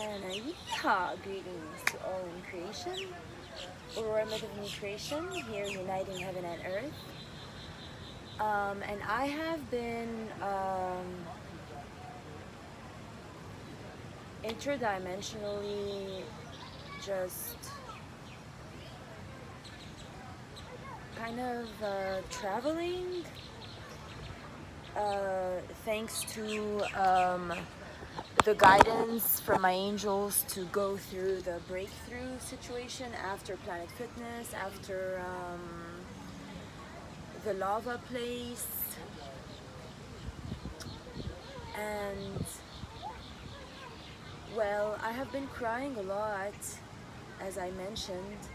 And yeehaw! Greetings to all in creation. Aurora Myth of New Creation, here uniting heaven and earth. And I have been interdimensionally just kind of traveling thanks to the guidance from my angels to go through the breakthrough situation after Planet Fitness, after the lava place, and well, I have been crying a lot, as I mentioned,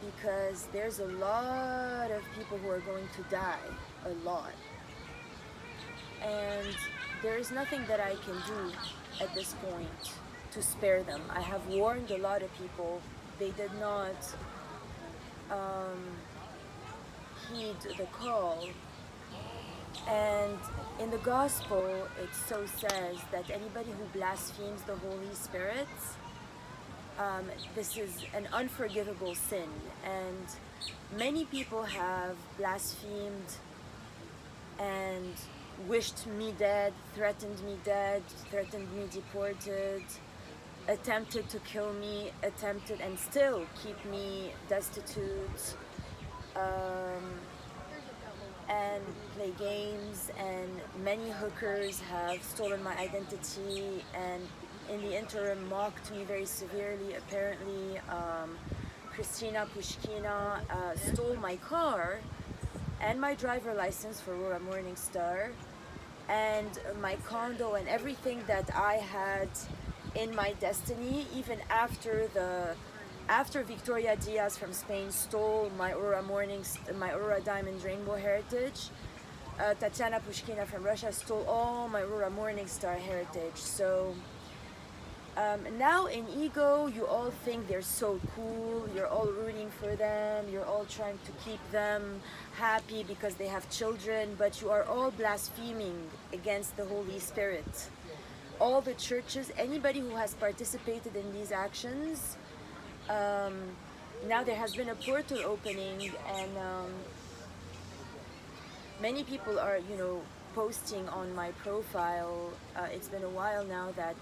because there's a lot of people who are going to die, a lot, and there is nothing that I can do at this point to spare them. I have warned a lot of people. They did not heed the call. And in the gospel, it so says that anybody who blasphemes the Holy Spirit, this is an unforgivable sin. And many people have blasphemed and wished me dead, threatened me deported, attempted to kill me, attempted and still keep me destitute, and play games, and many hookers have stolen my identity and in the interim mocked me very severely. Apparently, Christina Pushkina stole my car and my driver license for Aurora Morningstar and my condo and everything that I had in my destiny, even after Victoria Diaz from Spain stole my Aurora Diamond Rainbow heritage. Tatiana Pushkina from Russia stole all my Aurora Morningstar heritage. So now in ego, you all think they're so cool, you're all rooting for them, you're all trying to keep them happy because they have children, but you are all blaspheming against the Holy Spirit. All the churches, anybody who has participated in these actions, now there has been a portal opening, and many people are, posting on my profile. It's been a while now that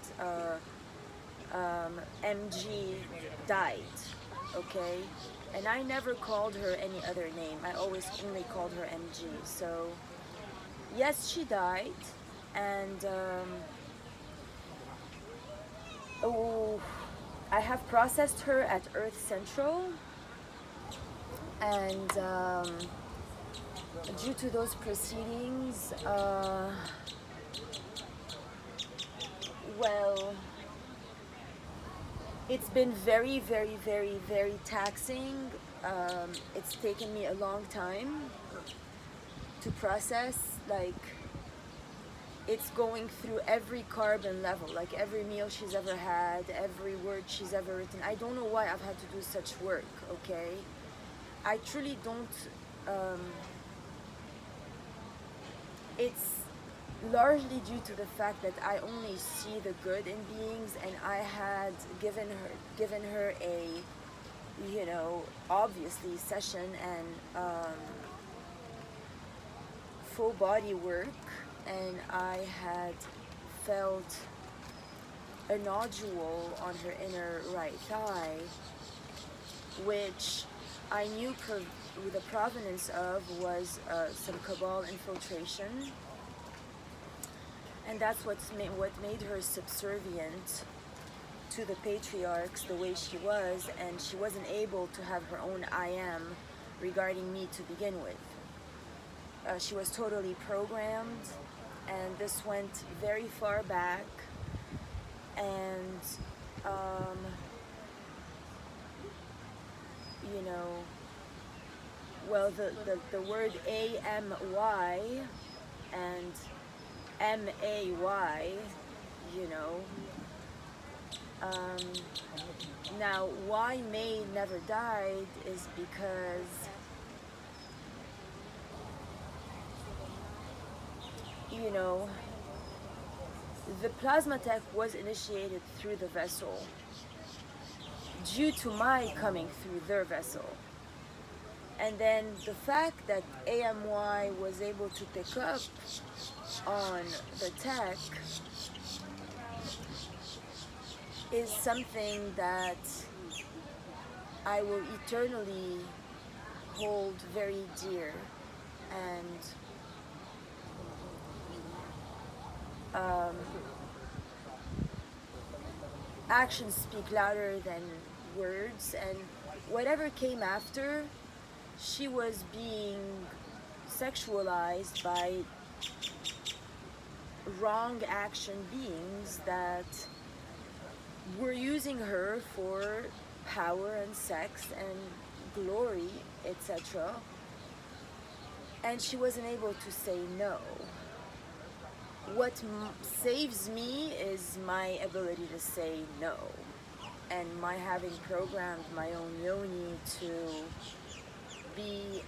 MG died, okay? And I never called her any other name. I always only called her MG. So, yes, she died, and I have processed her at Earth Central, and due to those proceedings, well, it's been very, very, very, very taxing. It's taken me a long time to process, like, it's going through every carbon level, like every meal she's ever had, every word she's ever written. I don't know why I've had to do such work, okay? I truly don't, it's largely due to the fact that I only see the good in beings, and I had given her a, obviously session and full body work, and I had felt a nodule on her inner right thigh, which I knew the provenance of was some cabal infiltration. And that's what made her subservient to the patriarchs the way she was, and she wasn't able to have her own I am regarding me to begin with. She was totally programmed, and this went very far back, and well, the word AMY and MAY, now why May never died is because, the plasma tech was initiated through the vessel due to my coming through their vessel. And then the fact that AMY was able to pick up on the tech is something that I will eternally hold very dear. And actions speak louder than words, and whatever came after, she was being sexualized by wrong action beings that were using her for power and sex and glory, etc. And she wasn't able to say no. What saves me is my ability to say no, and my having programmed my own yoni to be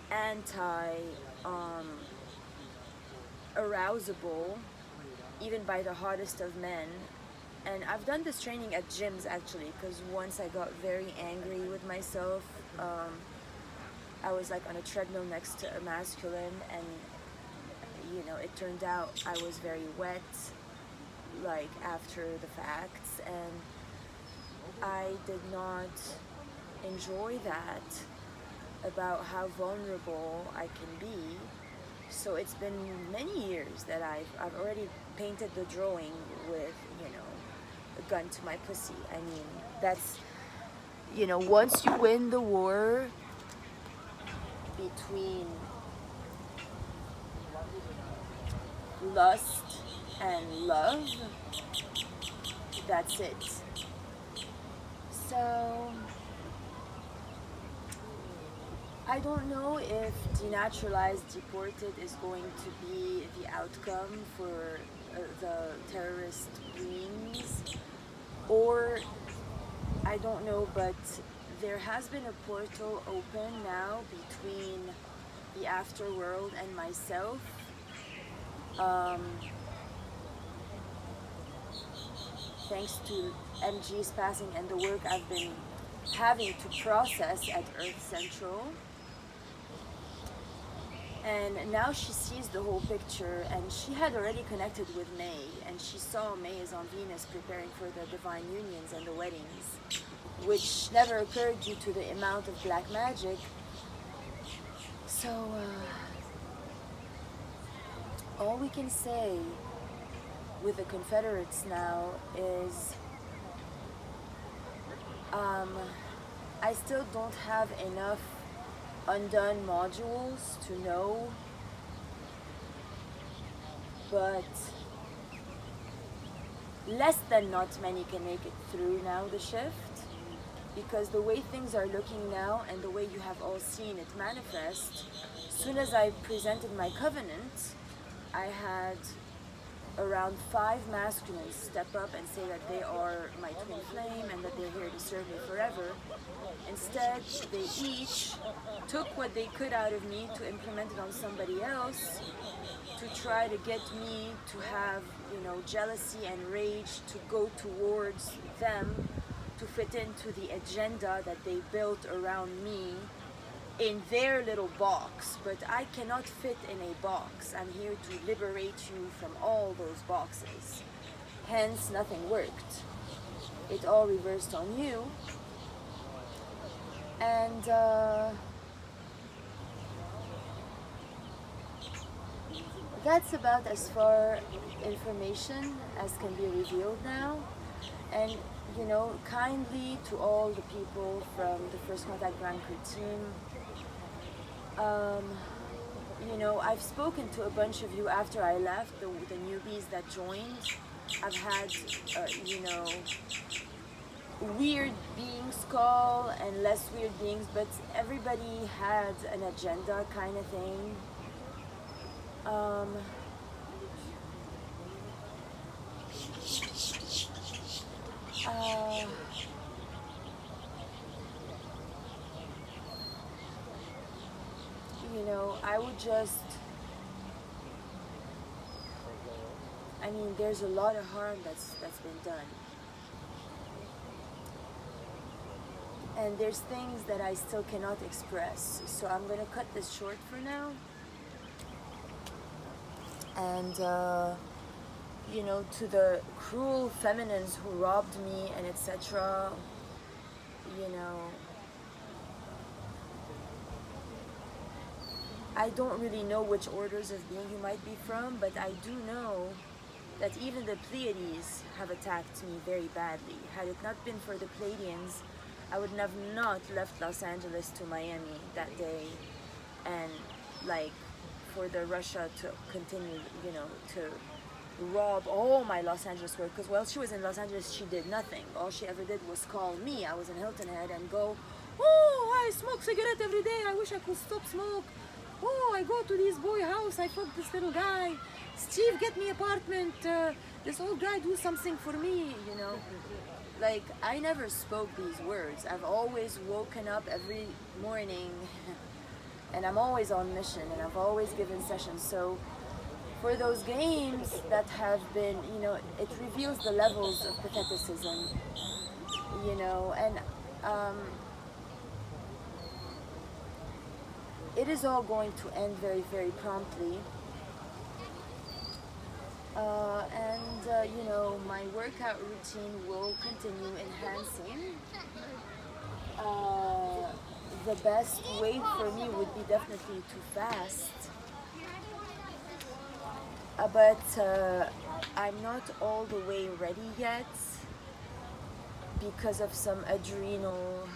arousable even by the hottest of men. And I've done this training at gyms actually, because once I got very angry with myself. I was like on a treadmill next to a masculine, and it turned out I was very wet, like after the facts, and I did not enjoy that about how vulnerable I can be. So it's been many years that I've already painted the drawing with, a gun to my pussy. I mean, that's, once you win the war between lust and love, that's it. So I don't know if denaturalized, deported is going to be the outcome for the terrorist beings, or I don't know, but there has been a portal open now between the afterworld and myself. Thanks to MG's passing and the work I've been having to process at Earth Central. And now she sees the whole picture, and she had already connected with May, and she saw May is on Venus preparing for the divine unions and the weddings, which never occurred due to the amount of black magic. So all we can say with the Confederates now is I still don't have enough undone modules to know, but less than not many can make it through now, the shift, because the way things are looking now and the way you have all seen it manifest, as soon as I presented my covenant, I had around 5 masculines step up and say that they are my twin flame and that they're here to serve me forever. Instead, they each took what they could out of me to implement it on somebody else, to try to get me to have, jealousy and rage to go towards them, to fit into the agenda that they built around me in their little box. But I cannot fit in a box. I'm here to liberate you from all those boxes. Hence, nothing worked. It all reversed on you. And that's about as far information as can be revealed now. And kindly to all the people from the First Contact Grand Crew team, I've spoken to a bunch of you after I left, the newbies that joined. I've had, weird beings call and less weird beings, but everybody had an agenda kind of thing. mean, there's a lot of harm that's been done. And there's things that I still cannot express. So I'm gonna cut this short for now. And you know, to the cruel feminines who robbed me and etc., you know, I don't really know which orders of being you might be from, but I do know that even the Pleiades have attacked me very badly. Had it not been for the Pleiadians, I would have not left Los Angeles to Miami that day, and like for the Russia to continue, you know, to rob all my Los Angeles work, because while she was in Los Angeles, she did nothing. All she ever did was call me. I was in Hilton Head and go, oh, I smoke cigarette every day. I wish I could stop smoke. Oh, I go to this boy house. I fuck this little guy. Steve, get me apartment. This old guy do something for me, you know. Like, I never spoke these words. I've always woken up every morning and I'm always on mission and I've always given sessions. So for those games that have been, you know, it reveals the levels of patheticism, you know, and it is all going to end very, very promptly. You know, my workout routine will continue enhancing. The best way for me would be definitely to fast. But I'm not all the way ready yet because of some adrenal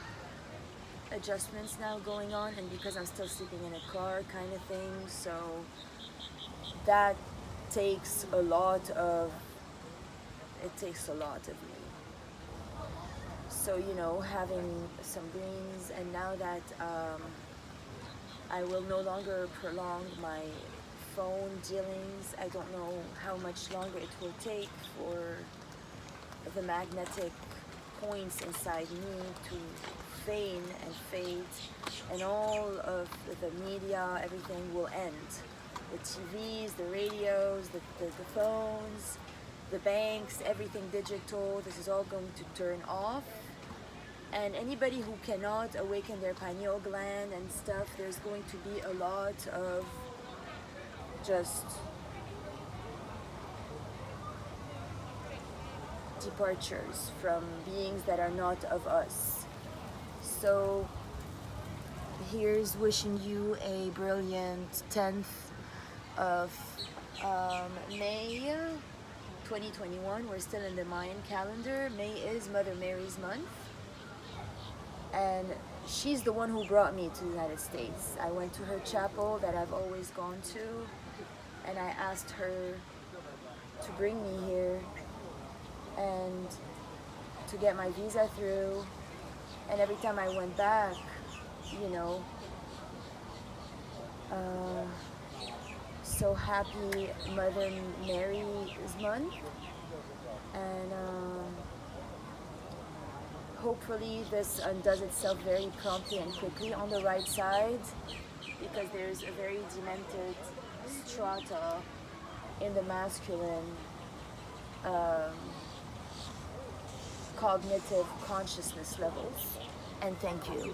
adjustments now going on, and because I'm still sleeping in a car kind of thing, so that takes a lot of me. So, you know, having some greens, and now that I will no longer prolong my phone dealings, I don't know how much longer it will take for the magnetic points inside me to wane and fade, and all of the media, everything will end. The TVs, the radios, the phones, the banks, everything digital, this is all going to turn off. And anybody who cannot awaken their pineal gland and stuff, there's going to be a lot of just departures from beings that are not of us. So here's wishing you a brilliant 10th of May 2021. We're still in the Mayan calendar. May is Mother Mary's month, and she's the one who brought me to the United States. I went to her chapel that I've always gone to, and I asked her to bring me here and to get my visa through. And every time I went back, you know, so happy Mother Mary's month, and hopefully this undoes itself very promptly and quickly on the right side, because there's a very demented strata in the masculine cognitive consciousness levels. And thank you.